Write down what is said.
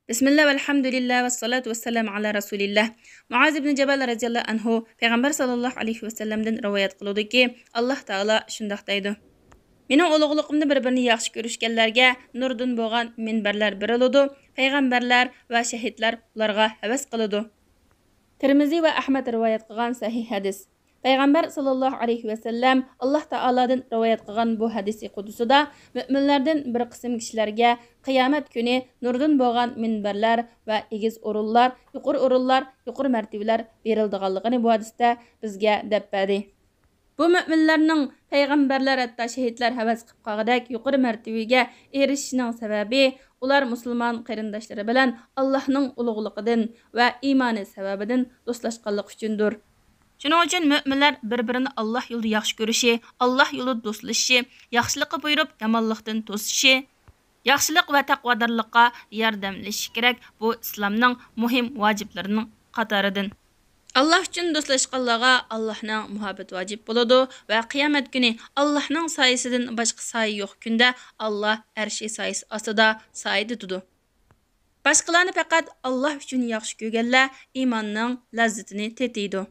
Bismillah velhamdülillah ve salatu vesselam ala Rasulillah. Muaz ibn Jabal radhiyallahu anhu Peygamber sallallahu aleyhi ve sellem'den rivayet kıldı ki Allah Taala şundaq deydi. Mening ulug'ligimni bir-birini yaxshi ko'rishganlarga nurdan bo'lgan minbarlar beriladi. Payg'ambarlar va shahidlar ularga havas qiladi. Tirmizi va Ahmad rivoyat qilgan sahih hadis. Payg'ambar sallallohu alayhi va sallam Alloh taoladan rivoyat qilgan bu hadisi qudusida mu'minlardan bir qism kishilarga qiyomat kuni nurdan bo'lgan minbarlar va egiz o'rinlar, yuqori martabalar berildiganligini bu hadisda bizga deb berdi. Bu müminlərinin peyğəmbərlər hətta şəhidlər həvəs qılıb qalğıdak yuqarı mərtəbəyə erişişinin səbəbi ular müsəlman qərindaşları bilan Allahның uluğluğudan və imanı səbəbindən dostlaşqanlıq üçündür. Şunun üçün müminlər bir-birini Allah yolunda yaxşı görüşü, Allah yolunda dostlaşışı, yaxşılıqqa buyurub yamanlıqdan tosışı, yaxşılıq və taqvadarlıqqa yardımlaşışı kerak. Bu İslamның mühim vaciblərinin qatarıdır. Allah üçün dostlaşqanlarga Allahның muhabbet vacib boladı və qiyamət günü Allahның sayəsindən başqa sayı yox gündə Allah ərşi sayısı asıda sayı tutudu. Başqalarını faqat Allah üçün yaxşı görgənlər imanның ləzzətini tetiydi.